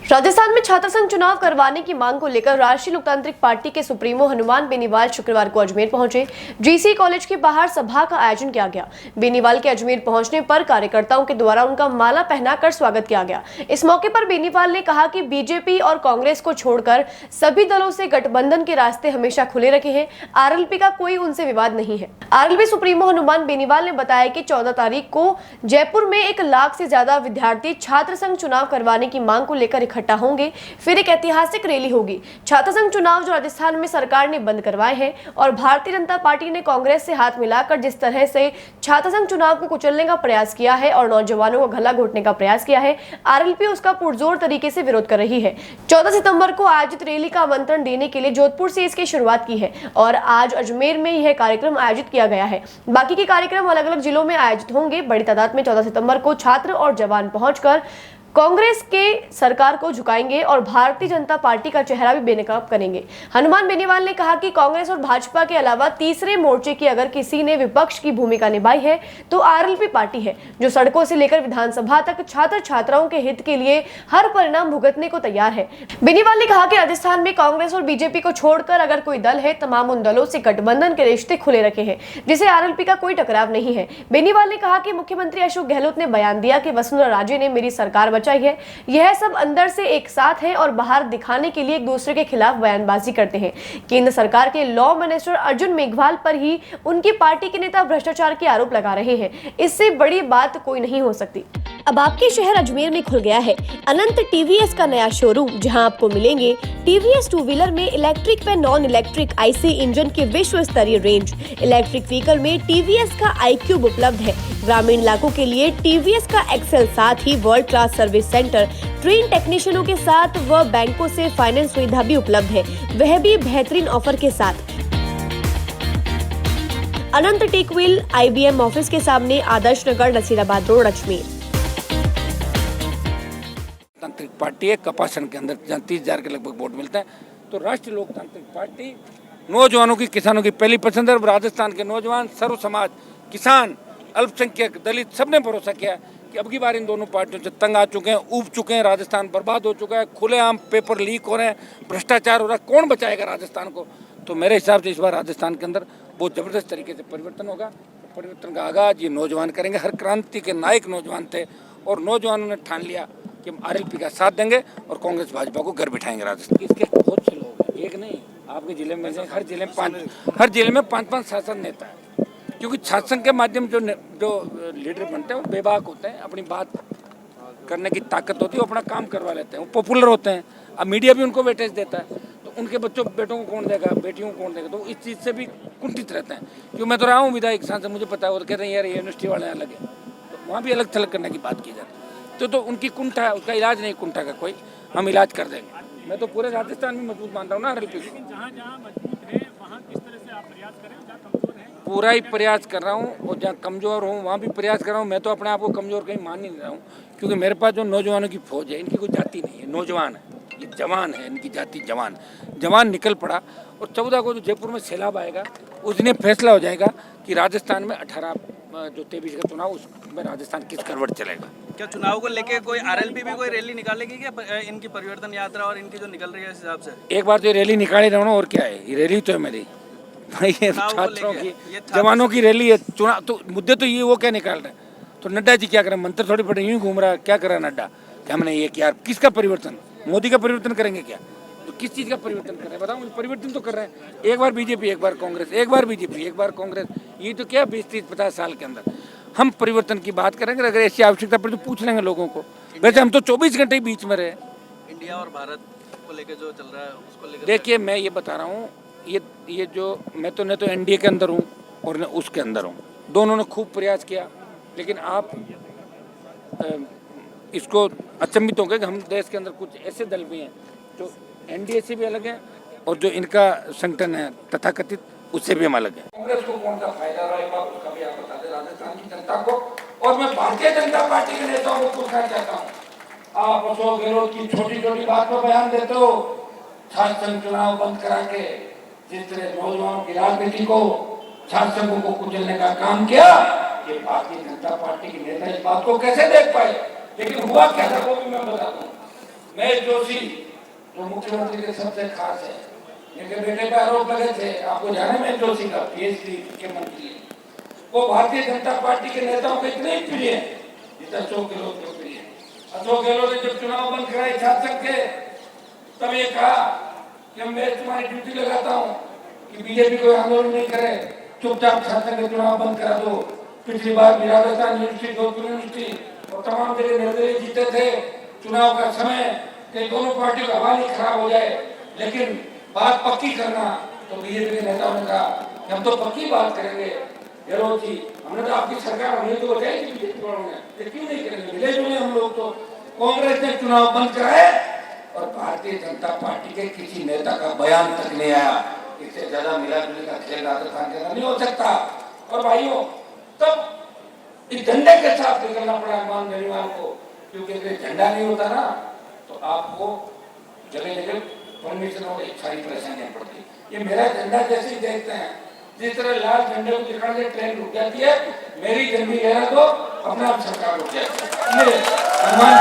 राजस्थान में छात्र संघ चुनाव करवाने की मांग को लेकर राष्ट्रीय लोकतांत्रिक पार्टी के सुप्रीमो हनुमान बेनीवाल शुक्रवार को अजमेर पहुंचे। जीसी कॉलेज के बाहर सभा का आयोजन किया गया। बेनीवाल के अजमेर पहुंचने पर कार्यकर्ताओं के द्वारा उनका माला पहनाकर स्वागत किया गया। इस मौके पर बेनीवाल ने कहा कि बीजेपी और कांग्रेस को छोड़कर सभी दलों से गठबंधन के रास्ते हमेशा खुले रखे हैं। आरएलपी का कोई उनसे विवाद नहीं है। आरएलपी सुप्रीमो हनुमान बेनीवाल ने बताया कि 14 तारीख को जयपुर में 1 लाख से ज्यादा विद्यार्थी छात्र संघ चुनाव करवाने की मांग को लेकर इकट्ठा होंगे। फिर एक ऐतिहासिक रैली होगी। छात्र संघ चुनाव जो राजस्थान में सरकार ने बंद करवाए हैं और भारतीय जनता पार्टी ने कांग्रेस से हाथ मिलाकर जिस तरह से छात्र संघ चुनाव को कुचलने का प्रयास किया है और नौजवानों को गला घोटने का प्रयास किया है, आरएलपी उसका पुरजोर तरीके से विरोध कर रही है। 14 सितंबर को आयोजित रैली का आमंत्रण देने के लिए जोधपुर से इसकी शुरुआत की है और आज अजमेर में यह कार्यक्रम आयोजित किया गया है। बाकी के कार्यक्रम अलग अलग जिलों में आयोजित होंगे। बड़ी तादाद में 14 सितंबर को छात्र और जवान पहुंचकर कांग्रेस के सरकार को झुकाएंगे और भारतीय जनता पार्टी का चेहरा भी बेनकाब करेंगे। हनुमान बेनीवाल ने कहा कि कांग्रेस और भाजपा के अलावा तीसरे मोर्चे की अगर किसी ने विपक्ष की भूमिका निभाई है तो आरएलपी पार्टी है, जो सड़कों से लेकर विधानसभा तक छात्र छात्राओं के हित के लिए हर परिणाम भुगतने को तैयार है। बेनीवाल ने कहा कि राजस्थान में कांग्रेस और बीजेपी को छोड़कर अगर कोई दल है, तमाम उन दलों से गठबंधन के रिश्ते खुले रखे हैं, जिसे आरएलपी का कोई टकराव नहीं है। बेनीवाल ने कहा कि मुख्यमंत्री अशोक गहलोत ने बयान दिया कि वसुंधरा राजे ने मेरी सरकार बचाई है। यह सब अंदर से एक साथ है और बाहर दिखाने के लिए एक दूसरे के खिलाफ बयानबाजी करते हैं। केंद्र सरकार के लॉ मिनिस्टर अर्जुन मेघवाल पर ही उनकी पार्टी के नेता भ्रष्टाचार के आरोप लगा रहे हैं। इससे बड़ी बात कोई नहीं हो सकती। अब आपके शहर अजमेर में खुल गया है अनंत टीवीएस का नया शोरूम, जहां आपको मिलेंगे टीवीएस टू व्हीलर में इलेक्ट्रिक व नॉन इलेक्ट्रिक आईसी इंजन के विश्व स्तरीय रेंज। इलेक्ट्रिक व्हीकल में टीवीएस का iQube उपलब्ध है। ग्रामीण इलाकों के लिए टीवीएस का एक्सेल, साथ ही world class service centre, train टेक्नीशियनों के साथ व बैंकों से फाइनेंस सुविधा भी उपलब्ध है, वह भी बेहतरीन ऑफर के साथ। अनंत टेक व्हील IBM ऑफिस के सामने, आदर्श नगर, नसीराबाद रोड, अजमेर। लोकतांत्रिक पार्टी है कपासन के अंदर, जहाँ 30,000 के लगभग वोट मिलते हैं। तो राष्ट्रीय लोकतांत्रिक पार्टी नौजवानों की, किसानों की पहली पसंद है। राजस्थान के नौजवान, सर्व समाज, किसान, अल्पसंख्यक, दलित, सबने भरोसा किया कि अब की बार इन दोनों पार्टियों से तंग आ चुके हैं, ऊब चुके हैं। राजस्थान बर्बाद हो चुका है, खुलेआम पेपर लीक हो रहे हैं, भ्रष्टाचार हो रहा है। कौन बचाएगा राजस्थान को? तो मेरे हिसाब से इस बार राजस्थान के अंदर बहुत ज़बरदस्त तरीके से परिवर्तन होगा। परिवर्तन का आगाज ये नौजवान करेंगे। हर क्रांति के नायक नौजवान थे और नौजवानों ने ठान लिया कि हम आरएलपी का साथ देंगे और कांग्रेस भाजपा को घर बिठाएंगे राजस्थान। इसके बहुत से लोग हैं, एक नहीं, आपके जिले में हर जिले में 5-5 शासन नेता है। क्योंकि शासन के माध्यम जो लीडर बनते हैं वो बेबाक होते हैं, अपनी बात करने की ताकत होती है, वो अपना काम करवा लेते हैं, वो पॉपुलर होते हैं। अब मीडिया भी उनको वेटेज देता है, तो उनके बेटों को कौन देगा, बेटियों को कौन देगा? तो इस चीज़ से भी कुंठित रहते हैं। क्योंकि मैं तो रहा हूँ विधायक सांसद, मुझे पता है। और कहते हैं यार यूनिवर्सिटी वाले अलग है, तो वहाँ भी अलग थलग करने की बात की जाती है। तो उनकी कुंठा है, उसका इलाज नहीं कुंठा का कोई, हम इलाज कर देंगे। मैं तो पूरे राजस्थान में मजबूत मानता हूँ ना आरएलपी को। जहाँ मजबूत है वहाँ किस तरह से आप प्रयास करें, जहाँ कमजोर है? पूरा ही प्रयास कर रहा हूँ और जहाँ कमज़ोर हूँ वहाँ भी प्रयास कर रहा हूँ। मैं तो अपने आप को कमज़ोर कहीं मान नहीं रहा हूँ, क्योंकि मेरे पास जो नौजवानों की फौज है, इनकी कोई जाति नहीं है, नौजवान है, ये जवान है, इनकी जाति जवान निकल पड़ा। और 14 को जो जयपुर में सैलाब आएगा, उस दिन फैसला हो जाएगा कि राजस्थान में 23 का चुनाव, उसमें राजस्थान किस करवट चलेगा। क्या चुनाव को लेके कोई आरएलपी भी कोई रैली निकालेगी क्या, इनकी परिवर्तन यात्रा और इनकी जो निकल रही है इस हिसाब से? एक बार तो ये रैली निकाले रहो ना, और क्या है, ये रैली तो है मेरी भाई, ये छात्रों की, जवानों की रैली है। चुनाव तो मुद्दे तो ये, वो क्या निकाल रहे हैं? तो नड्डा जी क्या करें, मंत्र थोड़ी पड़े, यूं घूम रहा है, क्या कर रहा है नड्डा? क्या हमने ये किया? किसका परिवर्तन? मोदी का परिवर्तन करेंगे क्या? तो किस चीज़ का परिवर्तन कर रहे हैं बताओ? परिवर्तन तो कर रहे हैं, एक बार बीजेपी, एक बार कांग्रेस, एक बार बीजेपी, एक बार कांग्रेस। ये तो क्या 20-30-50 साल के अंदर हम परिवर्तन की बात करेंगे। अगर ऐसी आवश्यकता पड़े तो पूछ लेंगे लोगों को। वैसे हम तो 24 घंटे बीच में रहे। इंडिया और भारत को लेकर जो चल रहा है उसको लेकर देखिए, मैं ये बता रहा हूँ, ये जो मैं तो न तो एनडीए के अंदर हूँ और न उसके अंदर हूँ, दोनों ने खूब प्रयास किया। लेकिन आप इसको अचंभित होंगे कि हम देश के अंदर कुछ ऐसे दल भी हैं जो एनडीए से भी अलग हैं और जो इनका संगठन है तथाकथित, उससे भी हम अलग हैं। कांग्रेस को कौन सा फायदा रहेगा उसका भी आप बता दें राजस्थान की जनता को। और मैं भारतीय जनता पार्टी के नेताओं को पूछना चाहता हूँ, आप अशोक गहलोत की छोटी छोटी बात पर बयान देते हो, छात्र संघ चुनाव बंद करा के जिस तरह नौजवानों की राजनीति को, छात्र संघों को कुचलने का काम किया, ये भारतीय जनता पार्टी के नेता इस बात को कैसे देख पाए? लेकिन हुआ क्या था वो भी मैं बताता हूँ। महेश जोशी जो मुख्यमंत्री के सबसे खास है, इनके बेटे पर आरोप लगे थे, आपको जाना है महेश जोशी का पीएचडी के मंत्री, वो भारतीय जनता पार्टी के नेताओं के इतने प्रिय है जितना अशोक गहलोत के प्रिय है। अशोक गहलोत ने जब चुनाव बंद कराए छात्र के, तब ये कहा कि मैं तुम्हारी ड्यूटी लगाता हूँ कि बीजेपी कोई आंदोलन नहीं करे, चुपचाप छात्र के चुनाव बंद करा दो। पिछली बार राजस्थान यूनिवर्सिटी, जोधपुर यूनिवर्सिटी और तमाम जगह निर्दलीय जीते थे। चुनाव का समय कि दोनों पार्टियों का हवा नहीं खराब हो जाए, लेकिन बात पक्की करना, तो बीजेपी के नेताओं ने कहा कि हम तो पक्की बात करेंगे। गहलोत जी, हमने तो आपकी सरकार हमने तो बताई कि बीजेपी वालों ने, क्यों नहीं करेंगे, मिले जुले हम लोग। तो कांग्रेस ने चुनाव बंद कराए और भारतीय जनता पार्टी के किसी नेता का बयान तक नहीं आया। इससे ज्यादा मिला जुले का खेल राजस्थान के अंदर नहीं हो सकता। और भाइयों, तब इस झंडे के साथ निकलना पड़ा मान बेनीवाल को, क्योंकि अगर झंडा नहीं होता ना तो आपको जगह जगह परमिशन और एक सारी परेशानियां पड़ती। ये मेरा झंडा जैसे ही देखते हैं, जिस तरह लाल झंडे को दिखा के ट्रेन रुक जाती है, मेरी झंडी लेना तो अपना सरकार रुक जाती है।